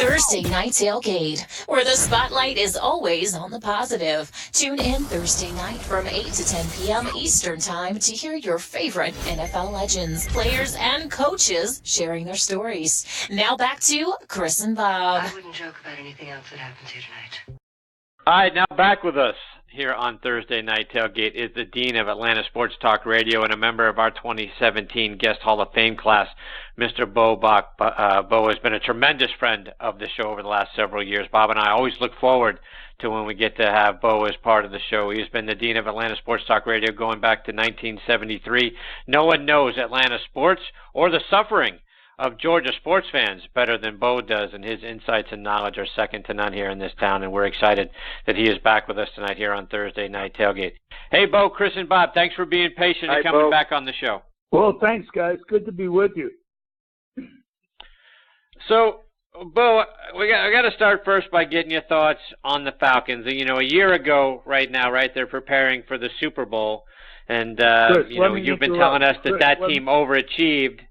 Thursday Night Tailgate, where the spotlight is always on the positive. Tune in Thursday night from 8 to 10 p.m. Eastern Time to hear your favorite NFL legends, players, and coaches sharing their stories. Now back to Chris and Bob. I wouldn't joke about anything else that happens here tonight. All right, now back with us here on Thursday Night Tailgate is the Dean of Atlanta Sports Talk Radio and a member of our 2017 Guest Hall of Fame class, Mr. Beau Bock. Beau has been a tremendous friend of the show over the last several years. Bob and I always look forward to when we get to have Beau as part of the show. He's been the Dean of Atlanta Sports Talk Radio going back to 1973. No one knows Atlanta sports or the suffering of Georgia sports fans better than Beau does, and his insights and knowledge are second to none here in this town, and we're excited that he is back with us tonight here on Thursday Night Tailgate. Hey, Beau, Chris, and Bob, thanks for being patient and coming back on the show. Well, thanks, guys. Good to be with you. So, Beau, I got to start first by getting your thoughts on the Falcons. You know, a year ago right now, right, they're preparing for the Super Bowl, and, Chris, you've been telling us that team overachieved.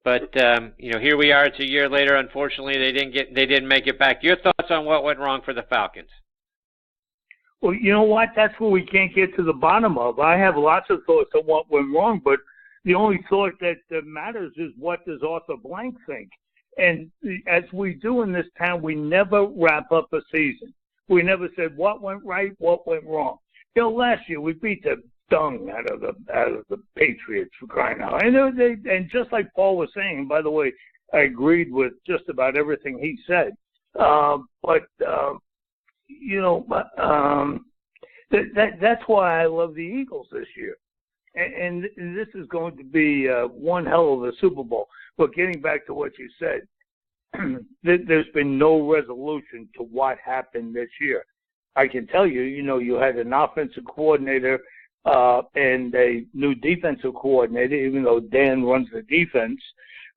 But here we are. It's a year later. Unfortunately, they didn't make it back. Your thoughts on what went wrong for the Falcons? Well, you know what? That's what we can't get to the bottom of. I have lots of thoughts on what went wrong, but the only thought that matters is what does Arthur Blank think. And as we do in this town, we never wrap up a season. We never said what went right, what went wrong. Last year we beat the dung out of the Patriots, for crying out. And just like Paul was saying, by the way, I agreed with just about everything he said. That's why I love the Eagles this year. And this is going to be one hell of a Super Bowl. But getting back to what you said, there's been no resolution to what happened this year. I can tell you, you had an offensive coordinator and a new defensive coordinator, even though Dan runs the defense.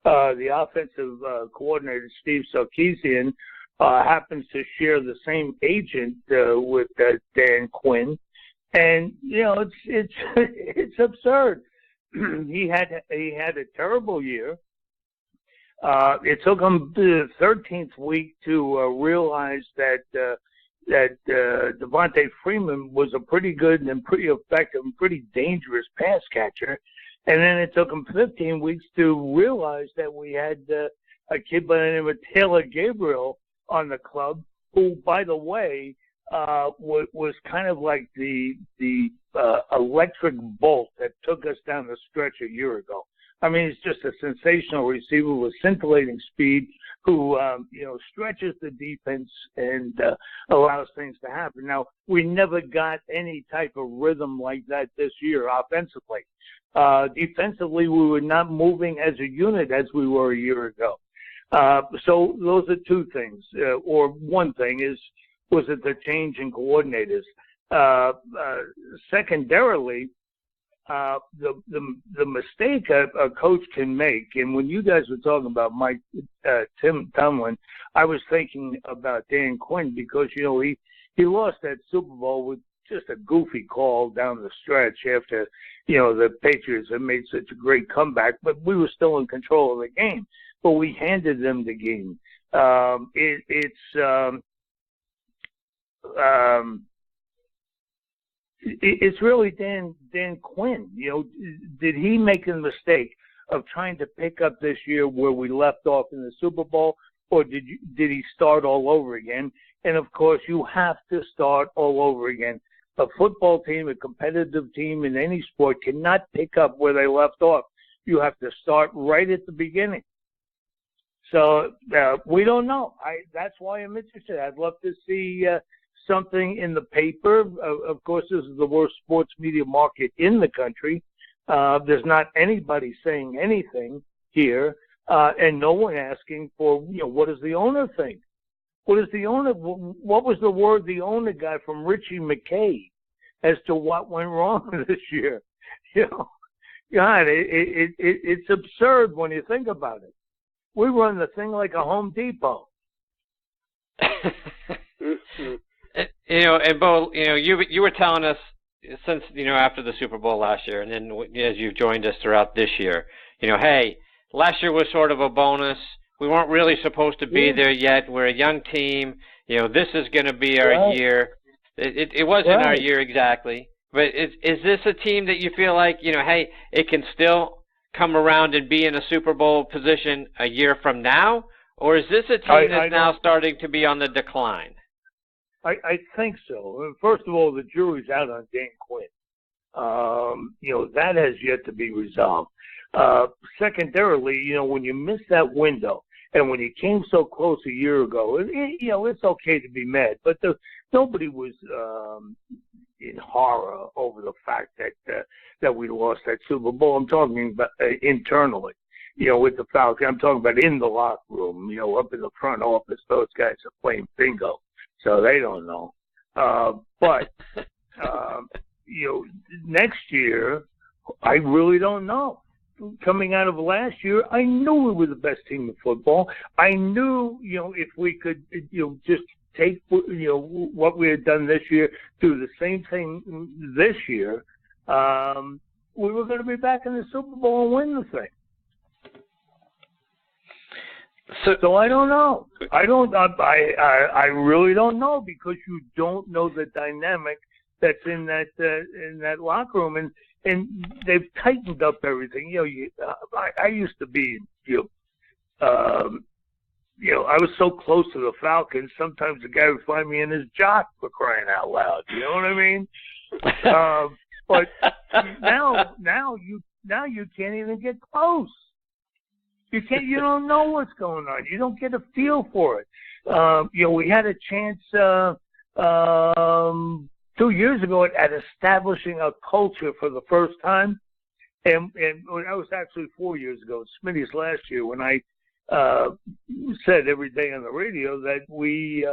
The offensive coordinator, Steve Sarkisian, happens to share the same agent with Dan Quinn. And, it's absurd. He had a terrible year. It took him the 13th week to realize that Devontae Freeman was a pretty good and pretty effective and pretty dangerous pass catcher. And then it took him 15 weeks to realize that we had a kid by the name of Taylor Gabriel on the club, who, by the way, was kind of like the electric bolt that took us down the stretch a year ago. I mean, he's just a sensational receiver with scintillating speed who, stretches the defense and allows things to happen. Now, we never got any type of rhythm like that this year offensively. Defensively, we were not moving as a unit as we were a year ago. So those are two things. Or one thing was it the change in coordinators? Secondarily, the mistake a coach can make, and when you guys were talking about Tim Tomlin, I was thinking about Dan Quinn because he lost that Super Bowl with just a goofy call down the stretch after the Patriots had made such a great comeback, but we were still in control of the game. But we handed them the game. It's really Dan Quinn. Did he make a mistake of trying to pick up this year where we left off in the Super Bowl, or did he start all over again? And of course, you have to start all over again. A football team, a competitive team in any sport, cannot pick up where they left off. You have to start right at the beginning. So we don't know. That's why I'm interested. I'd love to see something in the paper. Of course, this is the worst sports media market in the country. There's not anybody saying anything here, and no one asking for, what does the owner think? What was the word the owner got from Richie McKay as to what went wrong this year? God, it's absurd when you think about it. We run the thing like a Home Depot. And Beau, you were telling us since, after the Super Bowl last year, and then as you've joined us throughout this year, hey, last year was sort of a bonus. We weren't really supposed to be there yet. We're a young team. This is going to be our year. It wasn't our year exactly. But is this a team that you feel like, hey, it can still come around and be in a Super Bowl position a year from now? Or is this a team that's now starting to be on the decline? I think so. First of all, the jury's out on Dan Quinn. That has yet to be resolved. Secondarily, when you miss that window, and when you came so close a year ago, it's okay to be mad. But nobody was in horror over the fact that we lost that Super Bowl. I'm talking about internally, with the Falcons. I'm talking about in the locker room, up in the front office. Those guys are playing bingo, so they don't know. But next year, I really don't know. Coming out of last year, I knew we were the best team in football. I knew, if we could, just take, what we had done this year, do the same thing this year, we were going to be back in the Super Bowl and win the thing. So I don't know. I really don't know, because you don't know the dynamic that's in that locker room, and they've tightened up everything. I used to be, I was so close to the Falcons. Sometimes the guy would find me in his jock, for crying out loud. You know what I mean? But now you can't even get close. You can't. You don't know what's going on. You don't get a feel for it. We had a chance 2 years ago at establishing a culture for the first time, and that was actually 4 years ago. Smitty's last year, when I said every day on the radio that we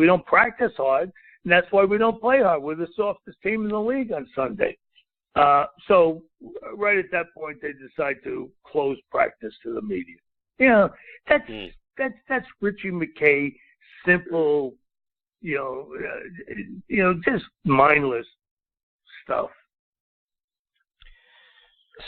don't practice hard, and that's why we don't play hard. We're the softest team in the league on Sunday. So right at that point, they decide to close practice to the media. That's Richie McKay, simple, just mindless stuff.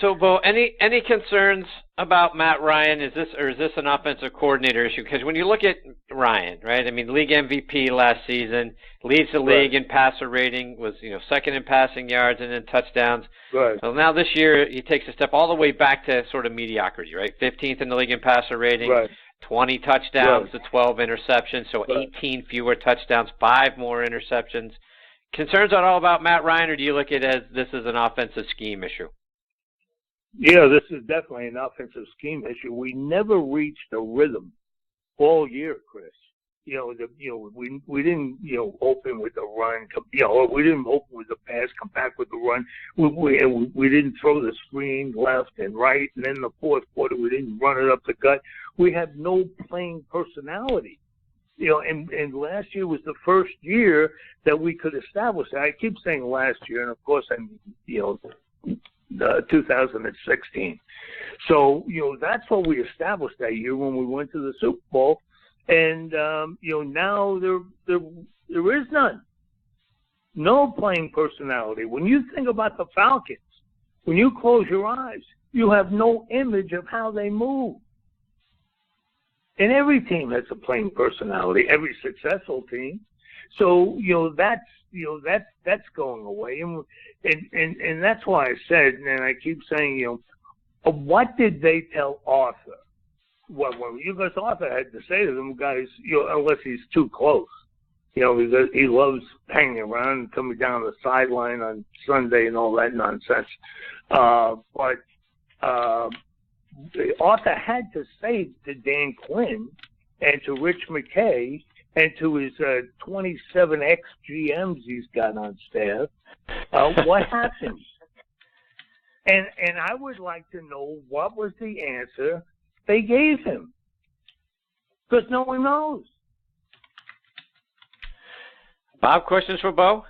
So, Beau, any concerns about Matt Ryan? Is this an offensive coordinator issue? Because when you look at Ryan, right? I mean, league MVP last season, leads the league in passer rating, was second in passing yards and in touchdowns. Right. Well, now this year he takes a step all the way back to sort of mediocrity, right? 15th in the league in passer rating. Right. 20 touchdowns to 12 interceptions, so 18 fewer touchdowns, 5 more interceptions. Concerns at all about Matt Ryan, or do you look at it as this is an offensive scheme issue? Yeah, this is definitely an offensive scheme issue. We never reached a rhythm all year, Chris. We didn't open with the run. We didn't open with the pass, come back with the run. We didn't throw the screen left and right, and then in the fourth quarter we didn't run it up the gut. We had no playing personality. And last year was the first year that we could establish that. I keep saying last year, and of course I'm 2016. So that's what we established that year when we went to the Super Bowl. And, now there is none. No playing personality. When you think about the Falcons, when you close your eyes, you have no image of how they move. And every team has a playing personality, every successful team. So, that's going away. And that's why I said, and I keep saying, what did they tell Arthur? Well, because Arthur had to say to them, guys, unless he's too close, because he loves hanging around and coming down the sideline on Sunday and all that nonsense. But Arthur had to say to Dan Quinn and to Rich McKay and to his 27 ex-GMs he's got on staff, what happened? And I would like to know what was the answer they gave him, because no one knows. Bob, questions for Beau?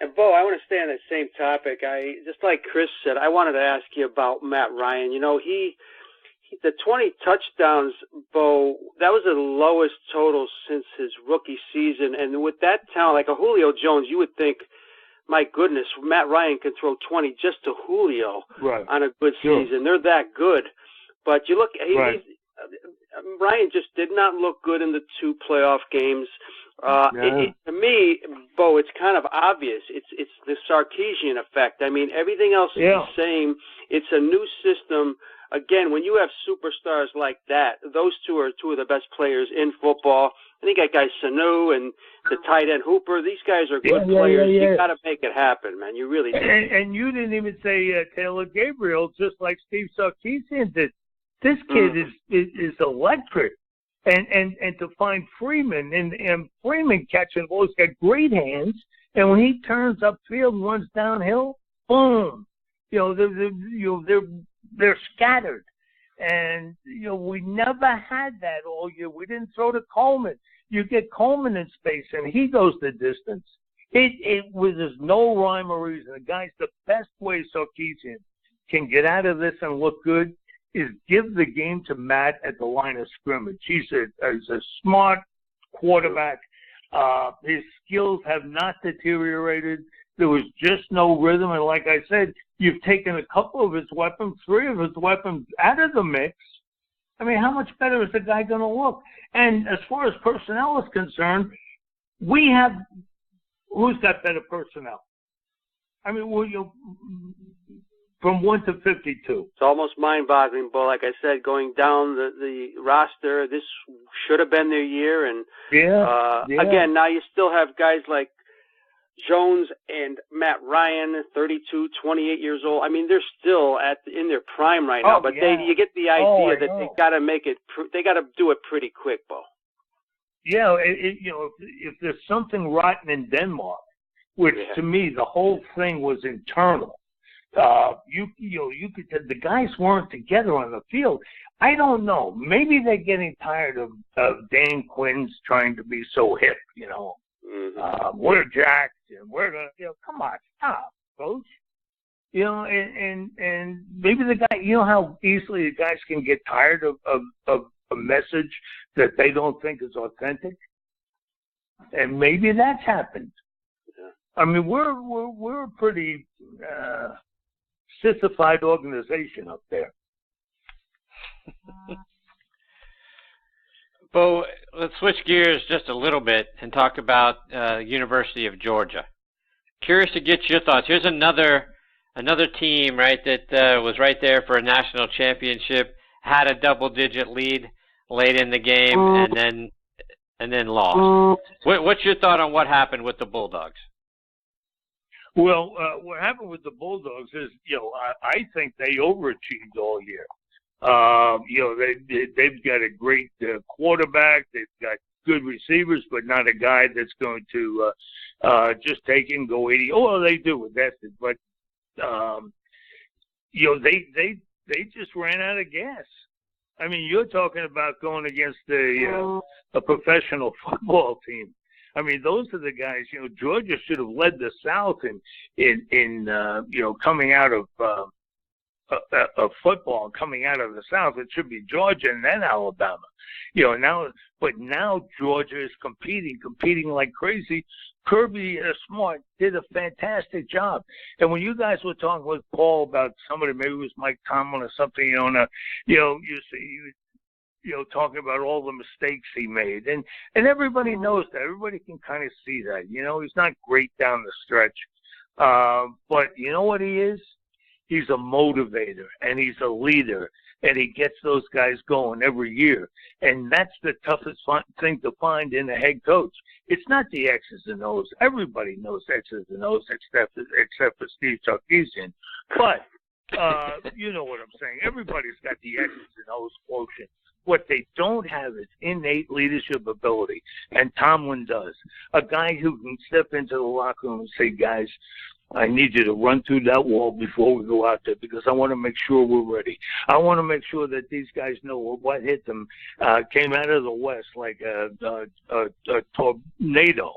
And Beau, I want to stay on that same topic. Just like Chris said, I wanted to ask you about Matt Ryan. He the 20 touchdowns, Beau, that was the lowest total since his rookie season. And with that talent, like a Julio Jones, you would think, my goodness, Matt Ryan can throw 20 just to Julio on a good season. They're that good. But you look, Ryan just did not look good in the 2 playoff games. To me, Bo, it's kind of obvious. It's the Sarkisian effect. I mean, everything else is the same. It's a new system. Again, when you have superstars like that, those two are 2 of the best players in football. I think that guy Sanu and the tight end Hooper, these guys are good players. You got to make it happen, man. You really do. And you didn't even say Taylor Gabriel, just like Steve Sarkisian did. This kid is electric. And to find Freeman, and Freeman catching the ball, he's got great hands. And when he turns upfield and runs downhill, boom! They're scattered. And we never had that all year. We didn't throw to Coleman. You get Coleman in space, and he goes the distance. It was there's no rhyme or reason. The guy's the best way Sarkisian can get out of this and look good is give the game to Matt at the line of scrimmage. He's a smart quarterback. His skills have not deteriorated. There was just no rhythm. And like I said, you've taken a couple of his weapons, 3 of his weapons out of the mix. I mean, how much better is the guy going to look? And as far as personnel is concerned, who's got better personnel? I mean, from 1 to 52. It's almost mind-boggling, Bo. Like I said, going down the roster, this should have been their year. And again, now you still have guys like Jones and Matt Ryan, 32, 28 years old. I mean, they're still in their prime right now. But you get the idea that they got to make it. They got to do it pretty quick, Bo. Yeah, if there's something rotten in Denmark, which to me the whole thing was internal. You could say the guys weren't together on the field. I don't know. Maybe they're getting tired of Dan Quinn's trying to be so hip. We're jacked and we're gonna. Come on, stop, coach. And maybe the guy. You know how easily the guys can get tired of a message that they don't think is authentic, and maybe that's happened. Yeah. I mean, we're a pretty sissified organization up there. Bo, let's switch gears just a little bit and talk about University of Georgia. Curious to get your thoughts. Here's another team, right, that was right there for a national championship, had a double-digit lead late in the game, and then lost. What's your thought on what happened with the Bulldogs? Well, what happened with the Bulldogs is, I think they overachieved all year. They've got a great quarterback. They've got good receivers, but not a guy that's going to just take and go 80. Oh, well, they do with that, but they just ran out of gas. I mean, you're talking about going against a professional football team. I mean, those are the guys. Georgia should have led the South in coming out of football, coming out of the South. It should be Georgia and then Alabama. Now Georgia is competing like crazy. Kirby Smart did a fantastic job. And when you guys were talking with Paul about somebody, maybe it was Mike Tomlin or something, talking about all the mistakes he made. And everybody knows that. Everybody can kind of see that. He's not great down the stretch. But you know what he is? He's a motivator, and he's a leader, and he gets those guys going every year. And that's the toughest thing to find in a head coach. It's not the X's and O's. Everybody knows X's and O's except for Steve Sarkisian. But you know what I'm saying. Everybody's got the X's and O's quotient. What they don't have is innate leadership ability, and Tomlin does. A guy who can step into the locker room and say, guys, I need you to run through that wall before we go out there because I want to make sure we're ready. I want to make sure that these guys know what hit them came out of the West like a tornado.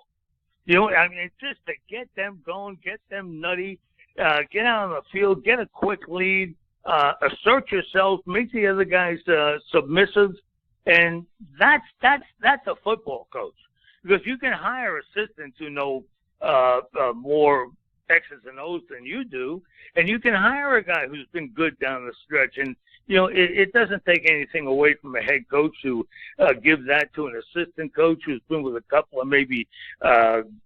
Just to get them going, get them nutty, get out on the field, get a quick lead, assert yourself, make the other guys submissive, and that's a football coach because you can hire assistants who know more X's and O's than you do, and you can hire a guy who's been good down the stretch. And it doesn't take anything away from a head coach who gives that to an assistant coach who's been with a couple of maybe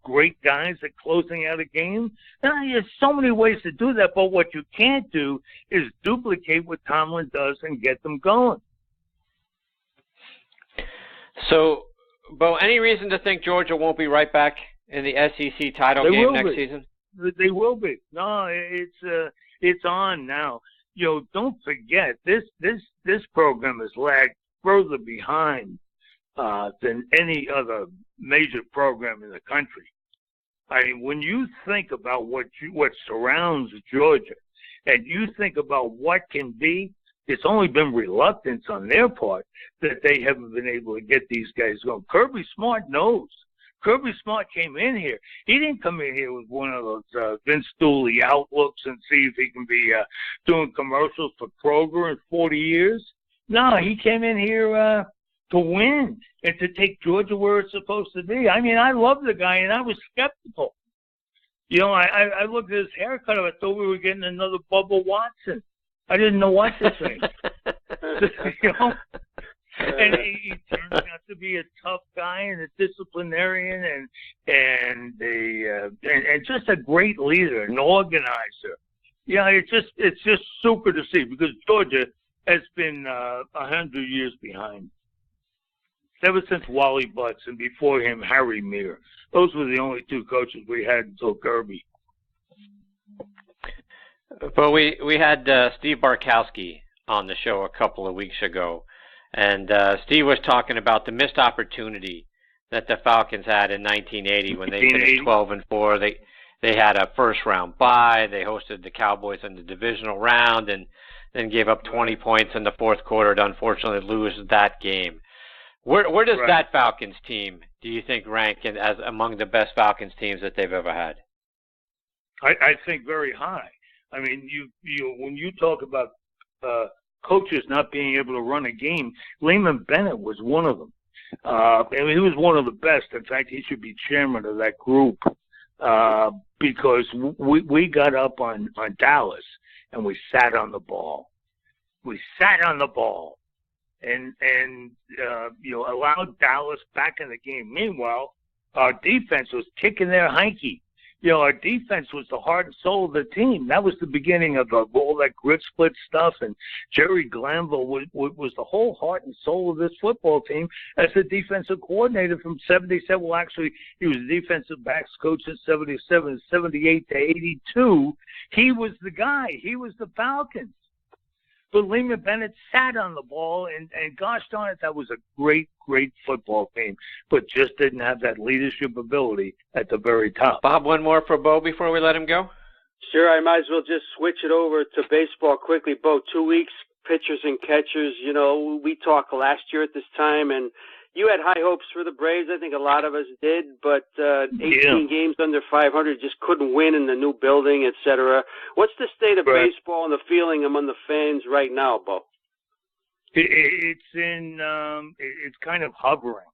great guys at closing out a game. There's so many ways to do that, but what you can't do is duplicate what Tomlin does and get them going. So, Beau, any reason to think Georgia won't be right back in the SEC title game next season? They will be. No, it's on now. Don't forget this program has lagged further behind than any other major program in the country. I mean, when you think about what surrounds Georgia, and you think about what can be, it's only been reluctance on their part that they haven't been able to get these guys going. Kirby Smart knows. Kirby Smart came in here. He didn't come in here with one of those Vince Dooley outlooks and see if he can be doing commercials for Kroger in 40 years. No, he came in here to win and to take Georgia where it's supposed to be. I mean, I love the guy, and I was skeptical. I looked at his haircut. I thought we were getting another Bubba Watson. I didn't know what to think. And he turns out to be a tough guy and a disciplinarian and just a great leader, an organizer. Yeah, it's just super to see because Georgia has been 100 years behind. Ever since Wally Butts and before him Harry Meir. Those were the only two coaches we had until Kirby. But we had Steve Barkowski on the show a couple of weeks ago, and Steve was talking about the missed opportunity that the Falcons had in 1980 when they finished 12-4. They had a first-round bye. They hosted the Cowboys in the divisional round, and then gave up 20 points in the fourth quarter to unfortunately lose that game. Where does that Falcons team, do you think, rank as among the best Falcons teams that they've ever had? I think very high. I mean, when you talk about coaches not being able to run a game, Lehman Bennett was one of them. And he was one of the best. In fact, he should be chairman of that group because we got up on Dallas and we sat on the ball. We sat on the ball and allowed Dallas back in the game. Meanwhile, our defense was kicking their hanky. Our defense was the heart and soul of the team. That was the beginning of all that grit split stuff. And Jerry Glanville was the whole heart and soul of this football team as the defensive coordinator from 77. Well, actually, he was defensive backs coach in 77, 78 to 82. He was the guy. He was the Falcons. But Lehman Bennett sat on the ball, and gosh darn it, that was a great, great football team, but just didn't have that leadership ability at the very top. Bob, one more for Beau before we let him go? Sure, I might as well just switch it over to baseball quickly. Beau, 2 weeks, pitchers and catchers. We talked last year at this time, and you had high hopes for the Braves. I think a lot of us did, but 18 games under 500 just couldn't win in the new building, etc. What's the state of baseball and the feeling among the fans right now, Beau? It's kind of hovering.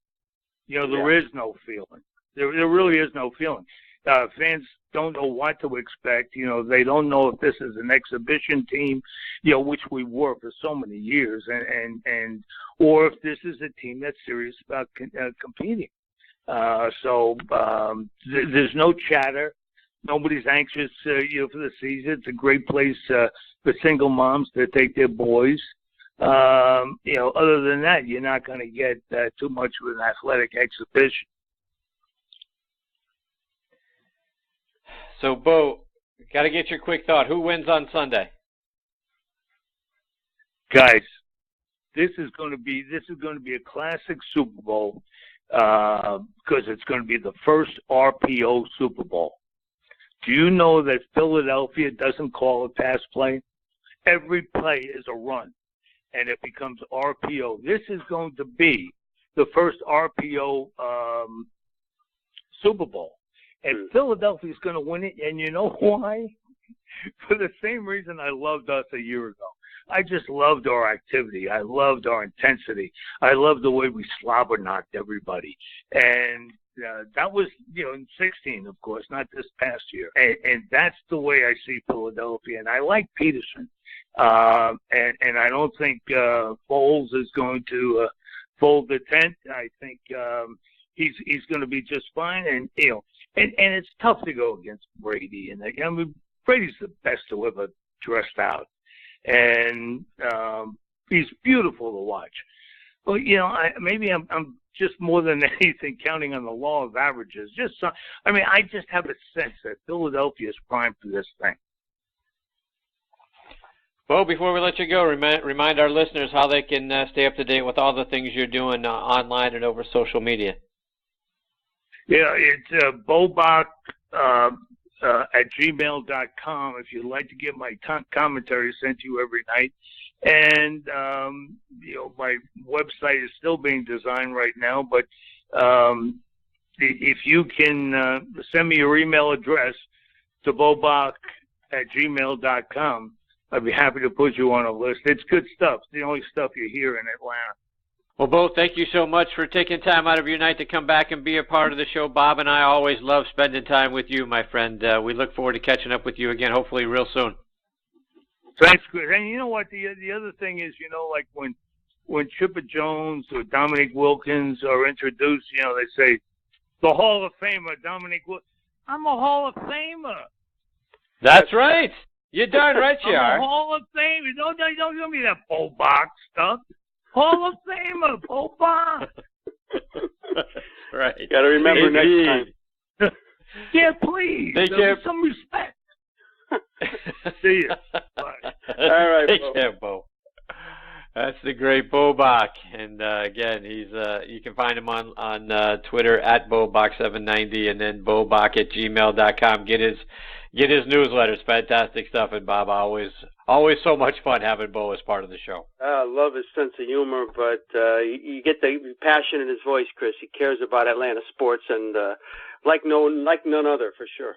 There is no feeling. There really is no feeling. Fans don't know what to expect. They don't know if this is an exhibition team, which we were for so many years, and or if this is a team that's serious about competing. So there's no chatter. Nobody's anxious, for the season. It's a great place for single moms to take their boys. Other than that, you're not going to get too much of an athletic exhibition. So, Beau, got to get your quick thought. Who wins on Sunday? Guys, this is going to be a classic Super Bowl because it's going to be the first RPO Super Bowl. Do you know that Philadelphia doesn't call a pass play? Every play is a run, and it becomes RPO. This is going to be the first RPO Super Bowl. And Philadelphia's going to win it, and you know why? For the same reason I loved us a year ago. I just loved our activity. I loved our intensity. I loved the way we slobber knocked everybody. And that was, in 16, of course, not this past year. And that's the way I see Philadelphia. And I like Peterson. And I don't think Foles is going to fold the tent. I think he's going to be just fine. And and it's tough to go against Brady. And I mean, Brady's the best to ever dressed out, and he's beautiful to watch. Well, maybe I'm just more than anything counting on the law of averages. I just have a sense that Philadelphia is primed for this thing. Well, before we let you go, remind our listeners how they can stay up to date with all the things you're doing online and over social media. Yeah, it's Beau Bock at gmail.com if you'd like to get my commentary sent to you every night. And, my website is still being designed right now, but if you can send me your email address to beaubock at gmail.com, I'd be happy to put you on a list. It's good stuff. It's the only stuff you hear in Atlanta. Well, Beau, thank you so much for taking time out of your night to come back and be a part of the show. Bob and I always love spending time with you, my friend. We look forward to catching up with you again, hopefully real soon. Thanks, Chris. And you know what? The other thing is, like when Chipper Jones or Dominique Wilkins are introduced, they say, the Hall of Famer, Dominique Wilkins. I'm a Hall of Famer. That's right. You're darn right you are. I'm a Hall of Famer. Don't give me that Beau Bock stuff. Hall of Famer, Beau Bock. Right. Got to remember next time. Yeah, please. Take care. Some respect. See you. Bye. All right, Take care, Beau. That's the great Beau Bock, and again, he's you can find him on Twitter at BeauBock790, and then BeauBock at gmail.com. Get his newsletters, fantastic stuff. And Bob, always so much fun having Beau as part of the show. I love his sense of humor, but you get the passion in his voice, Chris. He cares about Atlanta sports, and like none other for sure.